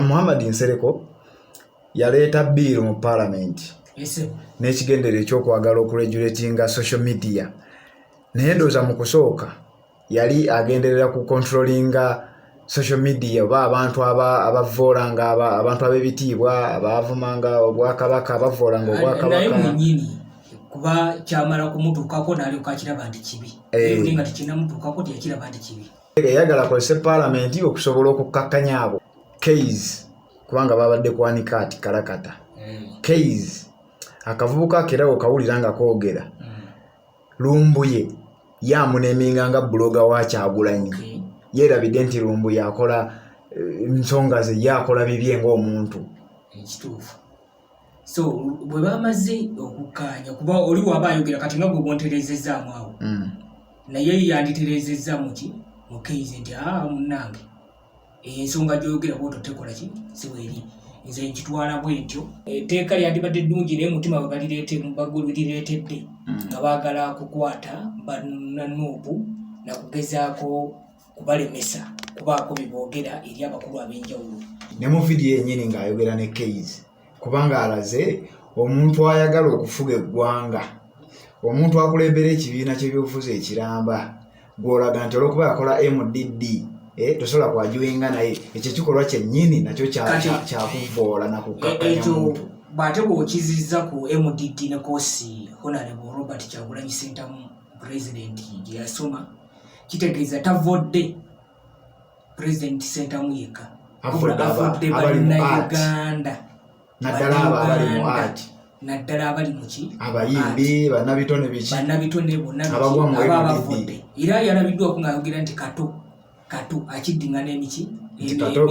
Muhammad Nsereko yaleeta bill mu parliament n'ekigendera ekyokwagala okuregulatinga social media naye ndowooza mu kusooka yali agenderera ku controllinga social media oba abantu abavoolanga abantu ab'ebitiibwa abavumanga obwakabaka abavoolanga obwakabaka naye mwennyini kuba kyamala kumutuukako n'alyoka akiraba nti kibi nga tekinamutuukako teyakiraba nti kibi yayagala akozese parliament okusobola okukkakkanya abo case kubanga babadde kwanika ati kalakata case akavubuka kerawo kawulira nga koogera Lumbuye yamuneminga nga bloga wa Kyagulanyi yerabidde nti Lumbuye akola nsonga ze yakola bibye ng'omuntu ekituufu so bwe bamaze okukkaanya kuba oli waba ayogera kati nga gwe bontereezezzaamu awo naye yanditereezezza muki mu case nti munnange ensonga gy'oyogera bw'otyo tekola ki si bw'eri nze nkitwala bw'entyo etteeka lyandibadde ddungi naye mutima bwe balireetedde nga baagala kukwata bannanuupu na kugezaako kubalemesa kubaako bye boogera eri abakulu ab'enjawulo. Ne mu vidiyo yennyini ng'ayogera ne case kubanga alaze omuntu ayagala okufuga eggwanga omuntu akulembera ekibiina ky'ebyobufuzi ekiramba gw'olaga nti olw'okuba yakola MDD tosobola kwajuwenga naye ekyo kikolwa kyennyini nakyo kyakuvoola nakukakkanya omuntu bw'ate bw'okizizza ku MDD ne koosi Honorable Robert Kyagulanyi Ssentamu President gye yasoma kitegeeza tavodde President Ssentamu yekka avudde bannayuganda naddala abo abali mu art naddala abali muki abayimbi bannabitone biki bannabitone bonna abagwa mu abavudde era yalabiddwako ng'ayogera nti kato akiddingana emiki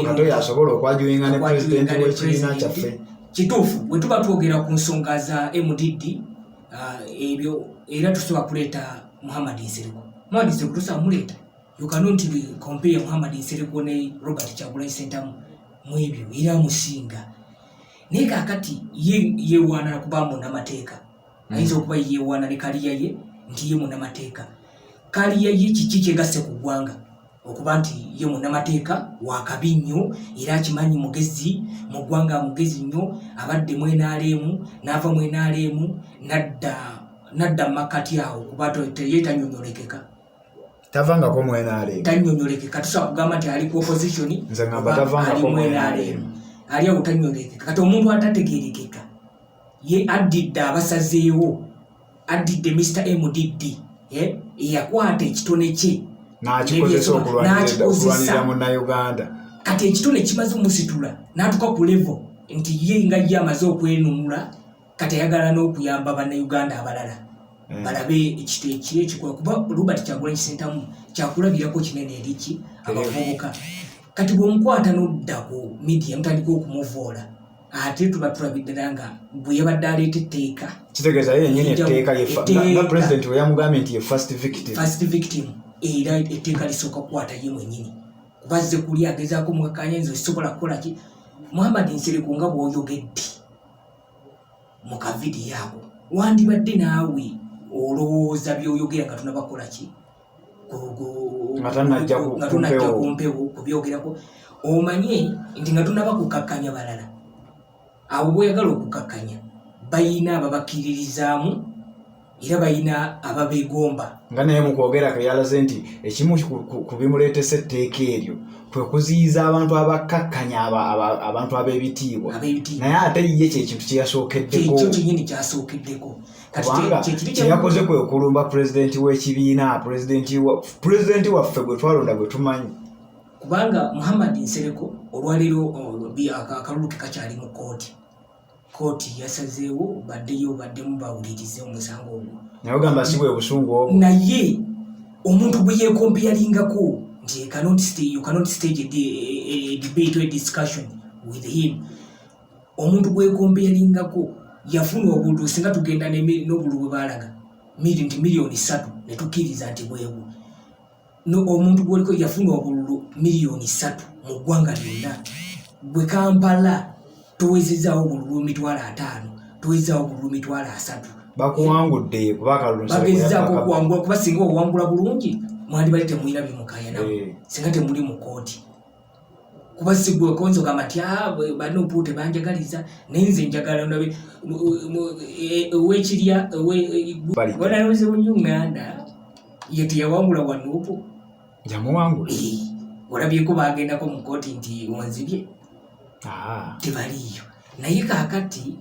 kato yasobola okwajuwenga ne pulezidenti w'ekibiina kyaffe kituufu bwe tuba twogera ku nsonga za MDD ebyo era tusobola kuleeta Muhammad Nsereko. Muhammad Nsereko tusobola muleeta you cannot compare Muhammad Nsereko ne Robert Kyagulanyi Ssentamu mu ebyo era musinga naye kaakati yeewaana kuba munnamateeka ayinza okuba yeewaana ne kaliya ye nti ye munnamateeka kaliya ye kiki kyegasse ku ggwanga okuba nti ye munnamateeka wakabi nnyo era akimanyi mugezi mu ggwanga mugezi nnyo abadde mu NRM n'ava mu NRM nadda mu makkati awo kuba ye tanyonyolekeka tavangako mu NRM tanyonyolekeka tusobola kugamba nti ali ku opposition nze ngamba tavangako mu NRM ali awo tanyonyolekeka kati omuntu atategeerekeka ye addidde abasazeewo addidde Mr. MDD eyakwata ekitone kye n'akikozesa okulwanirira munnayuganda kati ekitone kimaze omusitula n'atuuka ku level nti ye nga ye amaze okwenunula kati ayagala n'okuyamba bannayuganda abalala balabe ekiteeki ekikola kuba Robert Kyagulanyi Ssentamu kyakulabirako kinene eriki abavubuka kati bw'omukwata n'odda ku media mutandika okumuvoola ate tuba tulabidde nga bwe yabadde aleeta etteeka kitegeeza ye yennyini etteeka nga pulezidenti we yamugambye nti ye first victim era etteeka lisooka kukwata ye mwennyini kuba azze kuli agezaako mukakanya nze sisobola kukola ki Muhammad Nsereko nga bw'oyogedde mu kavidiyo ako wandibadde naawe olowooza by'oyogera nga tunabakola ki nga tonajja ku mpewo kubyogerako omanye nti nga tunaba kukakkanya balala abo bw'oyagala okukakkanya bayina ababakkiririzaamu era bayina ababeegomba nga naye mu kwogera ke yalaze nti ekimu ku bimuleetesa etteeka eryo kwe kuziyiza abantu abakkakkanya abantu ab'ebitiibwa naye ate ye kyekintu kyeyasookeddeko ekyo kyennyini kyasookeddeko kubanga kyeyakoze kwe okulumba pulezidenti w'ekibiina pulezidenti waffe gwe twalonda gwe tumanyi kubanga Muhammad Nsereko olwaleero akalulu ke kakyali mu kooti yasazeewo baddemu bawulirize omusango ogwo naye ogamba si bwe busungu obwo naye omuntu bwe yeekompiyalingako nti you cannot stage a debate or a discussion with him omuntu bwe yeekompiyalingako yafuna obululu singa tugenda n'obululu bwe baalaga nti miliyoni 3 ne tukkiriza nti bwebu omuntu gwoliko yafuna obululu miliyoni 3 mu ggwanga lyonna bwe Kampala tuwezezaawo obululu 5 tuwezezaawo obululu 3 bakuwangudde kuba akalulu bagezaako okuwangula kuba singa owangula bulungi mwandibadde temulina bimukaya nabo singa temuli mu kooti kuba sigwe konzo kama tia bano pute banjagaliza nenze njagala ndabe wechirya wana noze munyunganda yeti yawangula wanupo jamu wangu walabye ko bagenda ko mu koti nti wanzibye tebaliyo naye kakati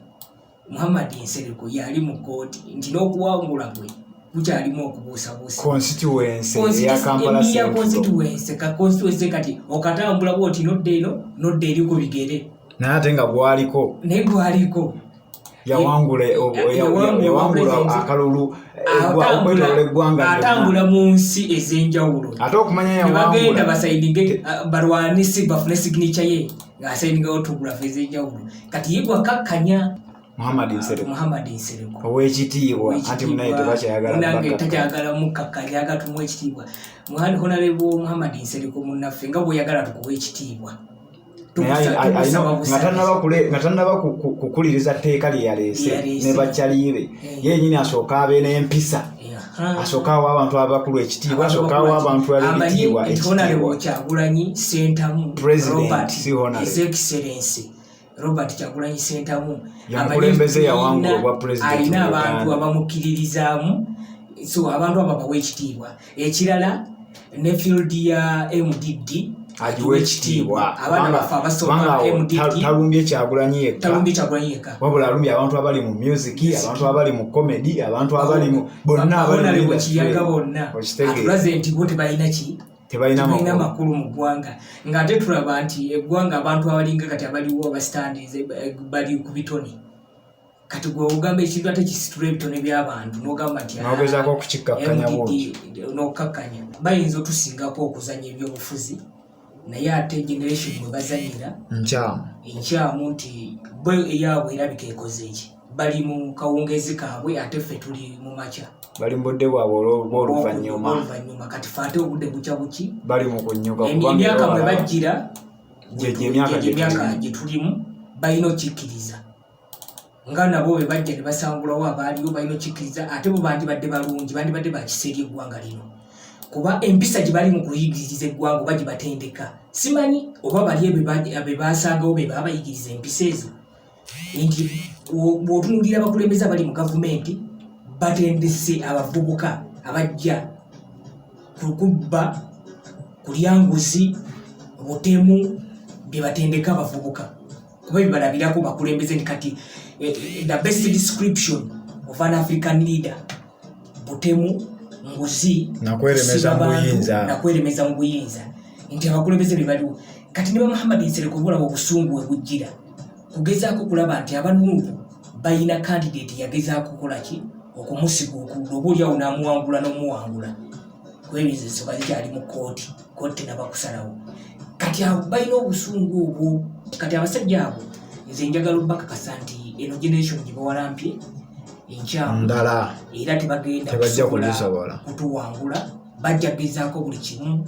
Muhammad Nsereko yali mu koti nti n'okuwangula gwe kukyalimu okubuusabuusa constituency ya Kampala constituency kati okatambula bwoti nodde eri ku bigere naye ate nga gwaliko yawangula akalulu okwetola eggwanga atambula mu nsi ez'enjawulo ate okumanya yawangula basayidinge balwanisi bafune signature ye ng'asayidinga autograph ez'enjawulo kati yigwa kakkanya Muhammad Nsereko owekitiibwa anti munaye tajagala mukakkanya agatumwa ekitiibwa mwana honorable Muhammad Nsereko munnaffe nga bw'oyagala tukuwa ekitiibwa nga tannaba kukuliriza tteeka lye yaleese ne bakyaliire yennyini asooka abe n'empisa asooka awo abantu abakulu ekitiibwa asooka awo abantu ab'ebitiibwa ekitiibwa Kyagulanyi Ssentamu President His Excellency Robert Kyagulanyi Ssentamu yamukulembeze yawangula obwa president alina abantu abamukkiririzaamu so abantu abo bawa ekitiibwa ekirala ne field ya MDD agiwa ekitiibwa abaana baffe abasoma MDD talumbye Kyagulanyi yekka wabula alumbye abantu abali mu music abantu abali mu comedy abantu abali mu bonna abali mu kiyaga bonna atulaze nti bo tebalina makulu mu ggwanga ng'ate tulaba nti eggwanga abantu abalinga kati abaliwo abastandies bali ku bitone kati gwe ogamba ekintu ate kisitula ebitone by'abantu n'ogamba nti nogezaako okukikkakkanya bwoti n'okkakkanya bayinza otusingako okuzanya ebyobufuzi naye ate generation mwe bazanyira nkyamu nti bo eyaabwe erabika ekoze eki bali mu kawungezi kaabwe ate ffe tuli mu makya bali mu budde bwabwe bw'oluvannyuma kati ffe ate obudde bukya buki bali mu kunnyuka emyaka mwe bajjira gyemyaka gye tulimu balina okikkiriza nga nabo bwe bajja ne basangulawo abaaliwo balina okikkiriza ate bo bandibadde balungi bandibadde bakiseerya eggwanga lino kuba empisa gye bali mu kuyigiriza eggwanga oba gye batendeka simanyi oba bali abe basangawo be baba bayigiriza empisa ezo nti bw'otunuulira abakulembeze abali mu gavumenti batendese abavubuka abajja kubba kulyanguzi butemu bye batendeka abavubuka kuba bibalabirako bakulembeze ni kati the best description of an African leader butemu nguzi nakweremeza mu buyinza nti abakulembeze be baliwo kati ne ba Muhammad Nsereko bulaba obusungu bwe bujjira kugezaako kulaba nti abanuupu balina candidate yagezaako kukolaki okumusiga okudda oba oliawo n'omuwangula kwebizesebwa zikyali mu kooti nabakusalawo kati abo balina obusungu obwo kati abasajja abo nze njagala obbakakasa nti eno generation gye bawalampye enkyamu ndala era tebagenda kusobola kutuwangula bajja gezaako buli kimu